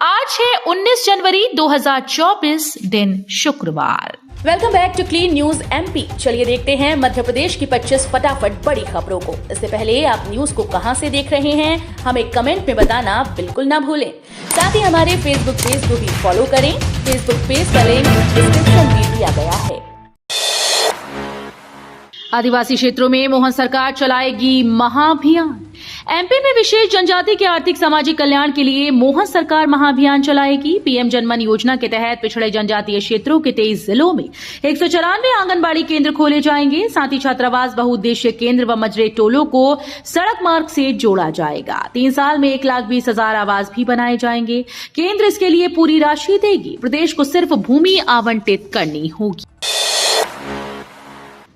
आज है 19 जनवरी 2024 दिन शुक्रवार। Welcome back to clean news MP. चलिए देखते हैं मध्य प्रदेश की 25 फटाफट बड़ी खबरों को। इससे पहले आप न्यूज को कहां से देख रहे हैं हमें कमेंट में बताना बिल्कुल ना भूलें। साथ ही हमारे फेसबुक पेज को भी फॉलो करें। फेसबुक पेज का लिंक डिस्क्रिप्शन में दिया गया है। आदिवासी क्षेत्रों में मोहन सरकार चलाएगी महाअभियान। एमपी में विशेष जनजाति के आर्थिक सामाजिक कल्याण के लिए मोहन सरकार महाअभियान चलाएगी। पीएम जनमन योजना के तहत पिछड़े जनजातीय क्षेत्रों के 23 जिलों में 194 आंगनबाड़ी केंद्र खोले जाएंगे। साथ ही छात्रावास, बहुउद्देश्य केंद्र व मजरे टोलों को सड़क मार्ग से जोड़ा जाएगा। 3 साल में 1,20,000 आवास भी बनाए जाएंगे। केंद्र इसके लिए पूरी राशि देगी। प्रदेश को सिर्फ भूमि आवंटित करनी होगी।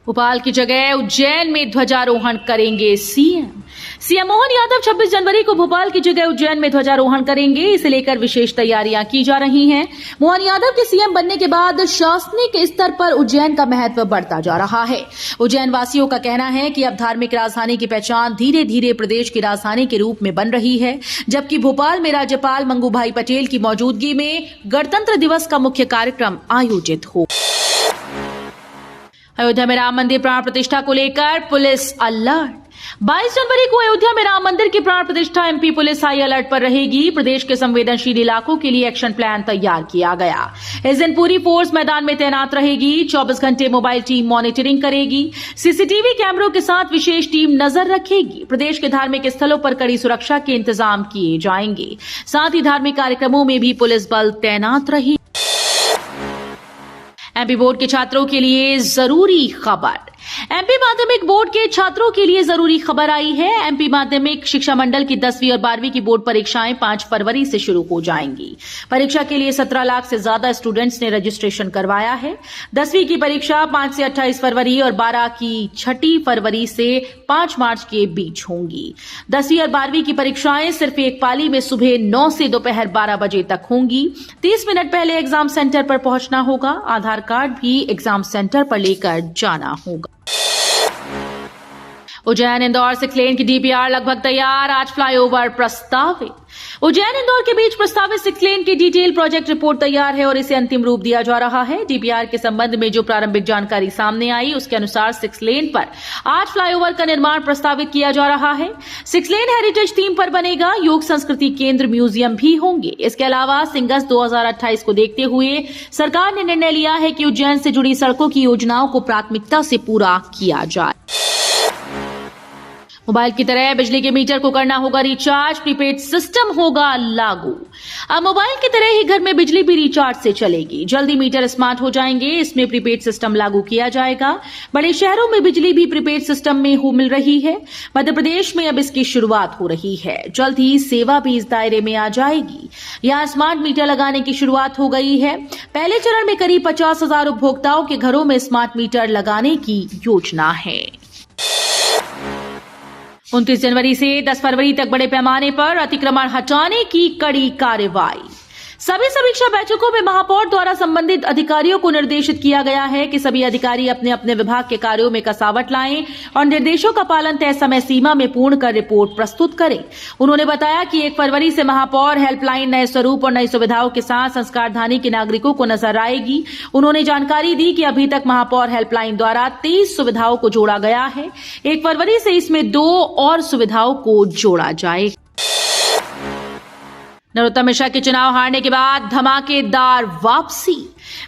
भोपाल की जगह उज्जैन में ध्वजारोहण करेंगे सीएम मोहन यादव 26 जनवरी को भोपाल की जगह उज्जैन में ध्वजारोहण करेंगे। इसे लेकर विशेष तैयारियां की जा रही हैं। मोहन यादव के सीएम बनने के बाद शासनिक स्तर पर उज्जैन का महत्व बढ़ता जा रहा है। उज्जैन वासियों का कहना है कि अब धार्मिक राजधानी की पहचान धीरे धीरे प्रदेश की राजधानी के रूप में बन रही है, जबकि भोपाल में राज्यपाल मंगू भाई पटेल की मौजूदगी में गणतंत्र दिवस का मुख्य कार्यक्रम आयोजित हो। अयोध्या में राम मंदिर प्राण प्रतिष्ठा को लेकर पुलिस अलर्ट। 22 जनवरी को अयोध्या में राम मंदिर की प्राण प्रतिष्ठा एमपी पुलिस हाई अलर्ट पर रहेगी। प्रदेश के संवेदनशील इलाकों के लिए एक्शन प्लान तैयार किया गया। इस दिन पूरी फोर्स मैदान में तैनात रहेगी। 24 घंटे मोबाइल टीम मॉनिटरिंग करेगी। सीसीटीवी कैमरों के साथ विशेष टीम नजर रखेगी। प्रदेश के धार्मिक स्थलों पर कड़ी सुरक्षा के इंतजाम किए जाएंगे। साथ ही धार्मिक कार्यक्रमों में भी पुलिस बल तैनात रहेगी। एमपी बोर्ड के छात्रों के लिए जरूरी खबर। एमपी माध्यमिक बोर्ड के छात्रों के लिए जरूरी खबर आई है। एमपी माध्यमिक शिक्षा मंडल की 10वीं और 12वीं की बोर्ड परीक्षाएं 5 फरवरी से शुरू हो जाएंगी। परीक्षा के लिए 17 लाख से ज्यादा स्टूडेंट्स ने रजिस्ट्रेशन करवाया है। 10वीं की परीक्षा 5 से 28 फरवरी और 12 की 6 फरवरी से 5 मार्च के बीच होंगी। 10वीं और 12वीं की परीक्षाएं सिर्फ एक पाली में सुबह 9 से दोपहर 12 बजे तक होंगी। 30 मिनट पहले एग्जाम सेंटर पर पहुंचना होगा। आधार कार्ड भी एग्जाम सेंटर पर लेकर जाना होगा। उज्जैन इंदौर 6 लेन की डीपीआर लगभग तैयार। आज फ्लाईओवर प्रस्तावित। उज्जैन इंदौर के बीच प्रस्तावित 6 लेन की डिटेल प्रोजेक्ट रिपोर्ट तैयार है और इसे अंतिम रूप दिया जा रहा है। डीपीआर के संबंध में जो प्रारंभिक जानकारी सामने आई उसके अनुसार 6 लेन पर आज फ्लाईओवर का निर्माण प्रस्तावित किया जा रहा है। 6 लेन हेरिटेज थीम पर बनेगा। योग संस्कृति केंद्र, म्यूजियम भी होंगे। इसके अलावा सिंगस 2028 को देखते हुए सरकार ने निर्णय लिया है कि उज्जैन से जुड़ी सड़कों की योजनाओं को प्राथमिकता से पूरा किया जाए। मोबाइल की तरह बिजली के मीटर को करना होगा रिचार्ज। प्रीपेड सिस्टम होगा लागू। अब मोबाइल की तरह ही घर में बिजली भी रिचार्ज से चलेगी। जल्दी मीटर स्मार्ट हो जाएंगे। इसमें प्रीपेड सिस्टम लागू किया जाएगा। बड़े शहरों में बिजली भी प्रीपेड सिस्टम में मिल रही है। मध्य प्रदेश में अब इसकी शुरुआत हो रही है। जल्द ही सेवा भी इस दायरे में आ जाएगी। यहां स्मार्ट मीटर लगाने की शुरुआत हो गई है। पहले चरण में करीब 50,000 उपभोक्ताओं के घरों में स्मार्ट मीटर लगाने की योजना है। 29 जनवरी से 10 फरवरी तक बड़े पैमाने पर अतिक्रमण हटाने की कड़ी कार्रवाई। सभी समीक्षा बैठकों में महापौर द्वारा संबंधित अधिकारियों को निर्देशित किया गया है कि सभी अधिकारी अपने अपने विभाग के कार्यों में कसावट लाएं और निर्देशों का पालन तय समय सीमा में पूर्ण कर रिपोर्ट प्रस्तुत करें। उन्होंने बताया कि 1 फरवरी से महापौर हेल्पलाइन नए स्वरूप और नई सुविधाओं के साथ संस्कारधानी के नागरिकों को नजर आएगी। उन्होंने जानकारी दी कि अभी तक महापौर हेल्पलाइन द्वारा 23 सुविधाओं को जोड़ा गया है। 1 फरवरी से इसमें 2 और सुविधाओं को जोड़ा जाएगा। नरोत्तम मिश्रा के चुनाव हारने के बाद धमाकेदार वापसी।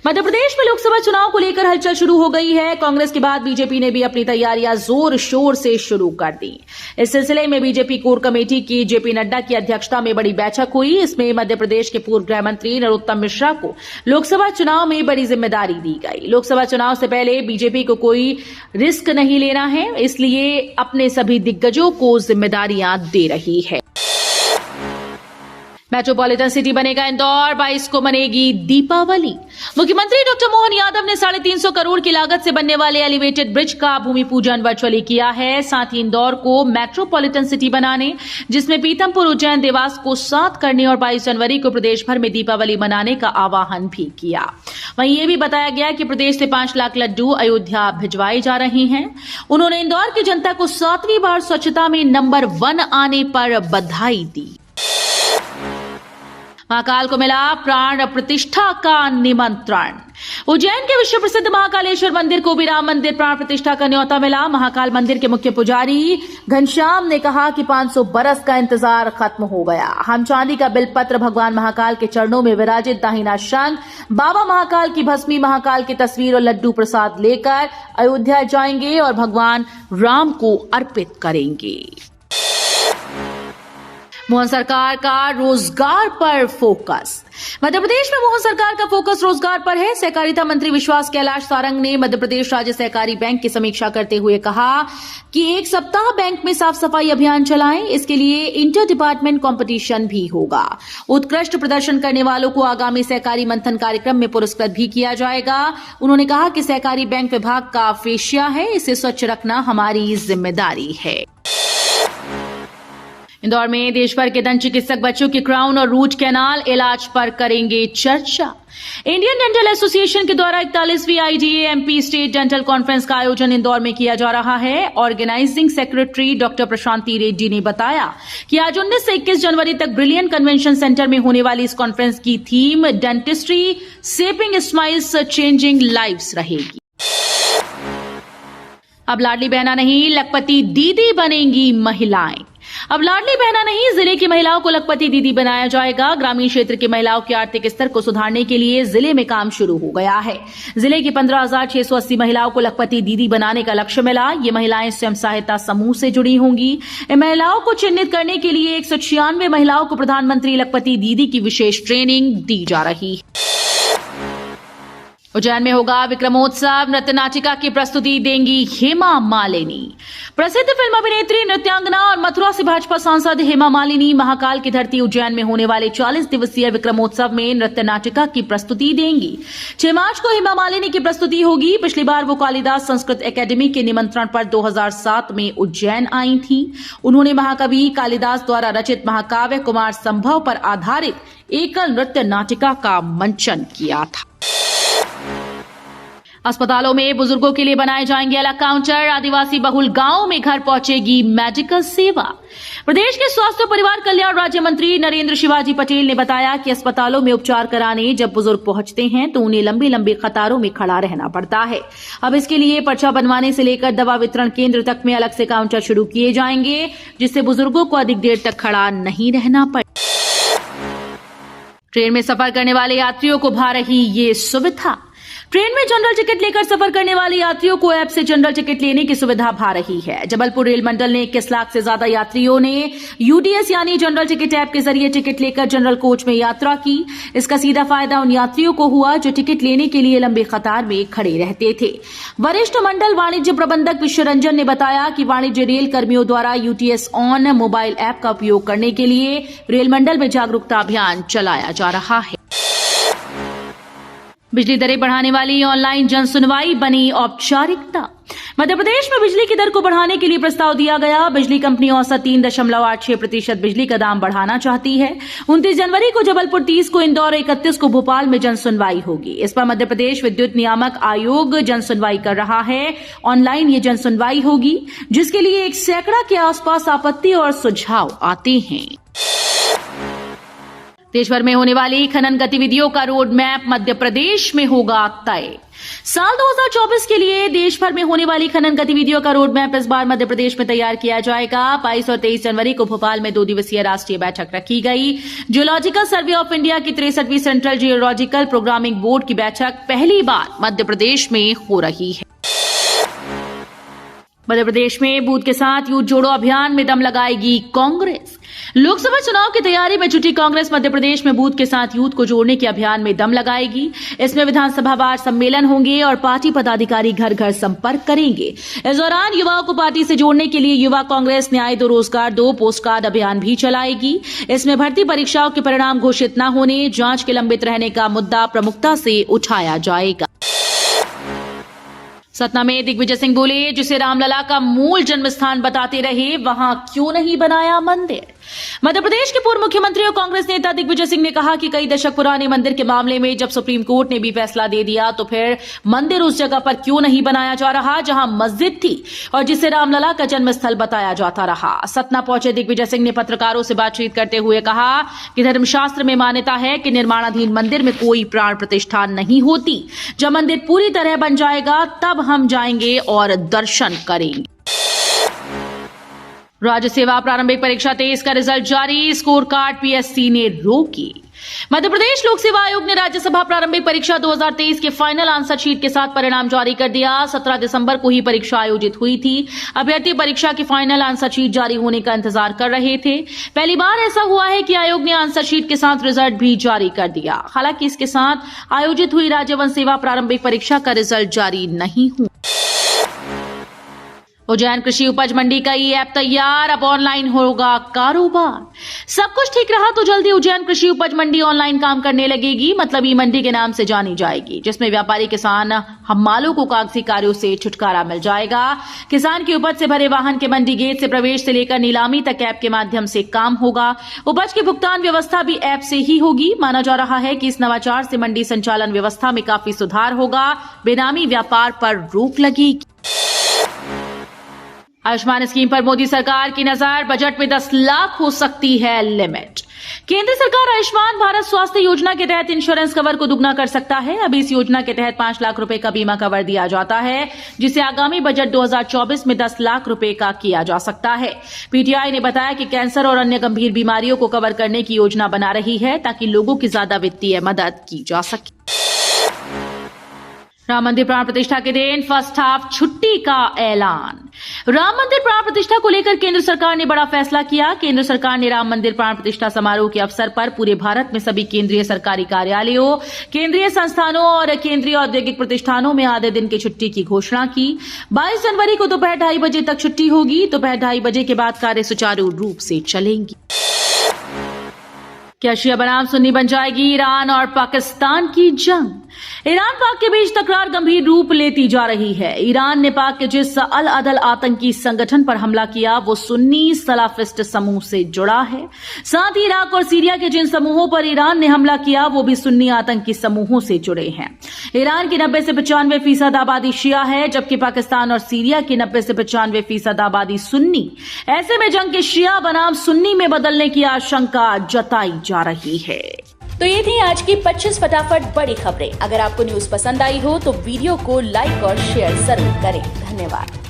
मध्य प्रदेश में लोकसभा चुनाव को लेकर हलचल शुरू हो गई है। कांग्रेस के बाद बीजेपी ने भी अपनी तैयारियां जोर शोर से शुरू कर दी। इस सिलसिले में बीजेपी कोर कमेटी की जेपी नड्डा की अध्यक्षता में बड़ी बैठक हुई। इसमें मध्य प्रदेश के पूर्व गृह मंत्री नरोत्तम मिश्रा को लोकसभा चुनाव में बड़ी जिम्मेदारी दी गई। लोकसभा चुनाव से पहले बीजेपी को कोई रिस्क नहीं लेना है, इसलिए अपने सभी दिग्गजों को जिम्मेदारियां दे रही है। मेट्रोपॉलिटन सिटी बनेगा इंदौर। 22 को मनेगी दीपावली। मुख्यमंत्री डॉक्टर मोहन यादव ने 350 करोड़ की लागत से बनने वाले एलिवेटेड ब्रिज का भूमि पूजन वर्चुअली किया है। साथ ही इंदौर को मेट्रोपॉलिटन सिटी बनाने, जिसमें पीथमपुर, उज्जैन, देवास को साथ करने और 22 जनवरी को प्रदेश भर में दीपावली मनाने का आह्वान भी किया। वहीं ये भी बताया गया कि प्रदेश से 5 लाख लड्डू अयोध्या भिजवाए जा रहे हैं। उन्होंने इंदौर की जनता को 7वीं बार स्वच्छता में नंबर 1 आने पर बधाई दी। महाकाल को मिला प्राण प्रतिष्ठा का निमंत्रण। उज्जैन के विश्व प्रसिद्ध महाकालेश्वर मंदिर को भी राम मंदिर प्राण प्रतिष्ठा का न्योता मिला। महाकाल मंदिर के मुख्य पुजारी घनश्याम ने कहा कि 500 बरस का इंतजार खत्म हो गया। हम चांदी का बिलपत्र भगवान महाकाल के चरणों में विराजित दाहिना शंख, बाबा महाकाल की भस्मी, महाकाल की तस्वीर और लड्डू प्रसाद लेकर अयोध्या जाएंगे और भगवान राम को अर्पित करेंगे। मोहन सरकार का रोजगार पर फोकस। मध्य प्रदेश में मोहन सरकार का फोकस रोजगार पर है। सहकारिता मंत्री विश्वास कैलाश सारंग ने मध्य प्रदेश राज्य सहकारी बैंक की समीक्षा करते हुए कहा कि एक सप्ताह बैंक में साफ सफाई अभियान चलाएं। इसके लिए इंटर डिपार्टमेंट कंपटीशन भी होगा। उत्कृष्ट प्रदर्शन करने वालों को आगामी सहकारी मंथन कार्यक्रम में पुरस्कृत भी किया जाएगा। उन्होंने कहा कि सहकारी बैंक विभाग का फेशिया है, इसे स्वच्छ रखना हमारी जिम्मेदारी है। इंदौर में देश भर के दंत चिकित्सक बच्चों के क्राउन और रूट कैनाल इलाज पर करेंगे चर्चा। इंडियन डेंटल एसोसिएशन के द्वारा 41वीं IDA MP state dental conference का आयोजन इंदौर में किया जा रहा है। Organising secretary doctor Prashanti Reddy ने बताया कि आज 19 से 21 जनवरी तक ब्रिलियंट कन्वेंशन सेंटर में होने वाली इस कॉन्फ्रेंस की theme dentistry shaping smiles changing lives रहेगी। अब लाडली बहना नहीं, लखपति दीदी बनेंगी महिलाएं। अब लाडली बहना नहीं, जिले की महिलाओं को लखपति दीदी बनाया जाएगा। ग्रामीण क्षेत्र की महिलाओं के आर्थिक स्तर को सुधारने के लिए जिले में काम शुरू हो गया है। जिले की 15,680 महिलाओं को लखपति दीदी बनाने का लक्ष्य मिला। ये महिलाएं स्वयं सहायता समूह से जुड़ी होंगी। इन महिलाओं को चिन्हित करने के लिए 196 महिलाओं को प्रधानमंत्री लखपति दीदी की विशेष ट्रेनिंग दी जा रही है। उज्जैन में होगा विक्रमोत्सव। नृत्य नाटिका की प्रस्तुति देंगी हेमा मालिनी। प्रसिद्ध फिल्म अभिनेत्री, नृत्यांगना और मथुरा से भाजपा सांसद हेमा मालिनी महाकाल की धरती उज्जैन में होने वाले 40 दिवसीय विक्रमोत्सव में नृत्य नाटिका की प्रस्तुति देंगी। 6 मार्च को हेमा मालिनी की प्रस्तुति होगी। पिछली बार वो कालिदास संस्कृत एकेडमी के निमंत्रण पर 2007 में उज्जैन आई थी। उन्होंने महाकवि कालिदास द्वारा रचित महाकाव्य कुमार संभव पर आधारित एकल नृत्य नाटिका का मंचन किया था। अस्पतालों में बुजुर्गों के लिए बनाए जाएंगे अलग काउंटर। आदिवासी बहुल गांवों में घर पहुंचेगी मेडिकल सेवा। प्रदेश के स्वास्थ्य और परिवार कल्याण राज्य मंत्री नरेंद्र शिवाजी पटेल ने बताया कि अस्पतालों में उपचार कराने जब बुजुर्ग पहुंचते हैं तो उन्हें लंबी लंबी कतारों में खड़ा रहना पड़ता है। अब इसके लिए पर्चा बनवाने से लेकर दवा वितरण केंद्र तक में अलग से काउंटर शुरू किए जाएंगे, जिससे बुजुर्गों को अधिक देर तक खड़ा नहीं रहना पड़े। ट्रेन में सफर करने वाले यात्रियों को भा रही ये सुविधा। ट्रेन में जनरल टिकट लेकर सफर करने वाले यात्रियों को ऐप से जनरल टिकट लेने की सुविधा भा रही है। जबलपुर रेल मंडल ने 21 लाख से ज्यादा यात्रियों ने यूडीएस यानी जनरल टिकट ऐप के जरिए टिकट लेकर जनरल कोच में यात्रा की। इसका सीधा फायदा उन यात्रियों को हुआ जो टिकट लेने के लिए लंबी कतार में खड़े रहते थे। वरिष्ठ मंडल वाणिज्य प्रबंधक विश्व रंजन ने बताया कि वाणिज्य रेल कर्मियों द्वारा यूटीएस ऑन मोबाइल ऐप का उपयोग करने के लिए रेल मंडल में जागरूकता अभियान चलाया जा रहा है। बिजली दरें बढ़ाने वाली ऑनलाइन जन सुनवाई बनी औपचारिकता। मध्य प्रदेश में बिजली की दर को बढ़ाने के लिए प्रस्ताव दिया गया। बिजली कंपनी औसत 3.86% बिजली का दाम बढ़ाना चाहती है। 29 जनवरी को जबलपुर, 30 को इंदौर, 31 को भोपाल में जन सुनवाई होगी। इस पर मध्य प्रदेश विद्युत नियामक आयोग जन सुनवाई कर रहा है। ऑनलाइन ये जन सुनवाई होगी, जिसके लिए 1 सैकड़ा के आसपास आपत्ति और सुझाव आते हैं। देश भर में होने वाली खनन गतिविधियों का रोड मैप मध्य प्रदेश में होगा तय। साल 2024 के लिए देश भर में होने वाली खनन गतिविधियों का रोड मैप इस बार मध्य प्रदेश में तैयार किया जाएगा। 22 और 23 जनवरी को भोपाल में 2 दिवसीय राष्ट्रीय बैठक रखी गई। जियोलॉजिकल सर्वे ऑफ इंडिया की 63वीं सेंट्रल जियोलॉजिकल प्रोग्रामिंग बोर्ड की बैठक पहली बार मध्य प्रदेश में हो रही है। मध्य प्रदेश में बूथ के साथ यूथ जोड़ो अभियान में दम लगाएगी कांग्रेस। लोकसभा चुनाव की तैयारी में जुटी कांग्रेस मध्य प्रदेश में बूथ के साथ यूथ को जोड़ने के अभियान में दम लगाएगी। इसमें विधानसभा वार सम्मेलन होंगे और पार्टी पदाधिकारी घर घर संपर्क करेंगे। इस दौरान युवाओं को पार्टी से जोड़ने के लिए युवा कांग्रेस न्याय दो रोजगार दो पोस्ट कार्ड अभियान भी चलाएगी। इसमें भर्ती परीक्षाओं के परिणाम घोषित न होने, जांच के लंबित रहने का मुद्दा प्रमुखता से उठाया जाएगा। सतना में दिग्विजय सिंह बोले, जिसे रामलला का मूल जन्म स्थान बताते रहे, वहां क्यों नहीं बनाया मंदिर। मध्य प्रदेश के पूर्व मुख्यमंत्री और कांग्रेस नेता दिग्विजय सिंह ने कहा कि कई दशक पुराने मंदिर के मामले में जब सुप्रीम कोर्ट ने भी फैसला दे दिया तो फिर मंदिर उस जगह पर क्यों नहीं बनाया जा रहा जहां मस्जिद थी और जिसे रामलला का जन्म स्थल बताया जाता रहा। सतना पहुंचे दिग्विजय सिंह ने पत्रकारों से बातचीत करते हुए कहा कि धर्मशास्त्र में मान्यता है कि निर्माणाधीन मंदिर में कोई प्राण प्रतिष्ठा नहीं होती। जब मंदिर पूरी तरह बन जाएगा तब हम जाएंगे और दर्शन करेंगे। राज्य सेवा प्रारंभिक परीक्षा 23 का रिजल्ट जारी, स्कोर कार्ड पीएससी ने रोकी। मध्य प्रदेश लोक सेवा आयोग ने राज्यसभा प्रारंभिक परीक्षा 2023 के फाइनल आंसर शीट के साथ परिणाम जारी कर दिया। 17 दिसंबर को ही परीक्षा आयोजित हुई थी। अभ्यर्थी परीक्षा की फाइनल आंसर शीट जारी होने का इंतजार कर रहे थे। पहली बार ऐसा हुआ है कि आयोग ने आंसर शीट के साथ रिजल्ट भी जारी कर दिया। हालांकि इसके साथ आयोजित हुई राज्य वन सेवा प्रारंभिक परीक्षा का रिजल्ट जारी नहीं हुआ। उज्जैन कृषि उपज मंडी का ई ऐप तैयार, अब ऑनलाइन होगा कारोबार। सब कुछ ठीक रहा तो जल्दी उज्जैन कृषि उपज मंडी ऑनलाइन काम करने लगेगी। मतलब ई मंडी के नाम से जानी जाएगी, जिसमें व्यापारी किसान हम्मालों को कागजी कार्यों से छुटकारा मिल जाएगा। किसान की उपज से भरे वाहन के मंडी गेट से प्रवेश से लेकर नीलामी तक ऐप के माध्यम से काम होगा। उपज की भुगतान व्यवस्था भी ऐप से ही होगी। माना जा रहा है कि इस नवाचार से मंडी संचालन व्यवस्था में काफी सुधार होगा। बेनामी व्यापार पर रोक लगेगी। आयुष्मान स्कीम पर मोदी सरकार की नजर, बजट में 10 लाख हो सकती है लिमिट। केंद्र सरकार आयुष्मान भारत स्वास्थ्य योजना के तहत इंश्योरेंस कवर को दुगना कर सकता है। अभी इस योजना के तहत 5 लाख रुपए का बीमा कवर दिया जाता है, जिसे आगामी बजट 2024 में 10 लाख रुपए का किया जा सकता है। पीटीआई ने बताया कि कैंसर और अन्य गंभीर बीमारियों को कवर करने की योजना बना रही है ताकि लोगों की ज्यादा वित्तीय मदद की जा सके। राम मंदिर प्राण प्रतिष्ठा के दिन फर्स्ट हाफ छुट्टी का ऐलान। राम मंदिर प्राण प्रतिष्ठा को लेकर केंद्र सरकार ने बड़ा फैसला किया। केंद्र सरकार ने राम मंदिर प्राण प्रतिष्ठा समारोह के अवसर पर पूरे भारत में सभी केंद्रीय सरकारी कार्यालयों, केंद्रीय संस्थानों और केंद्रीय औद्योगिक प्रतिष्ठानों में आधे दिन की छुट्टी की घोषणा की। 22 जनवरी को दोपहर 2:30 बजे तक छुट्टी होगी। दोपहर 2:30 बजे के बाद कार्य सुचारू रूप से चलेंगी। क्या शिया बनाम सुन्नी बन जाएगी ईरान और पाकिस्तान की जंग। ईरान पाक के बीच तकरार गंभीर रूप लेती जा रही है। ईरान ने पाक के जिस अल अदल आतंकी संगठन पर हमला किया वो सुन्नी सलाफिस्ट समूह से जुड़ा है। साथ ही इराक और सीरिया के जिन समूहों पर ईरान ने हमला किया वो भी सुन्नी आतंकी समूहों से जुड़े हैं। ईरान की 90 से 95% आबादी शिया है, जबकि पाकिस्तान और सीरिया की 90 से 95% आबादी सुन्नी। ऐसे में जंग के शिया बनाम सुन्नी में बदलने की आशंका जताई जा रही है। तो ये थी आज की 25 फटाफट बड़ी खबरें। अगर आपको न्यूज पसंद आई हो तो वीडियो को लाइक और शेयर जरूर करें। धन्यवाद।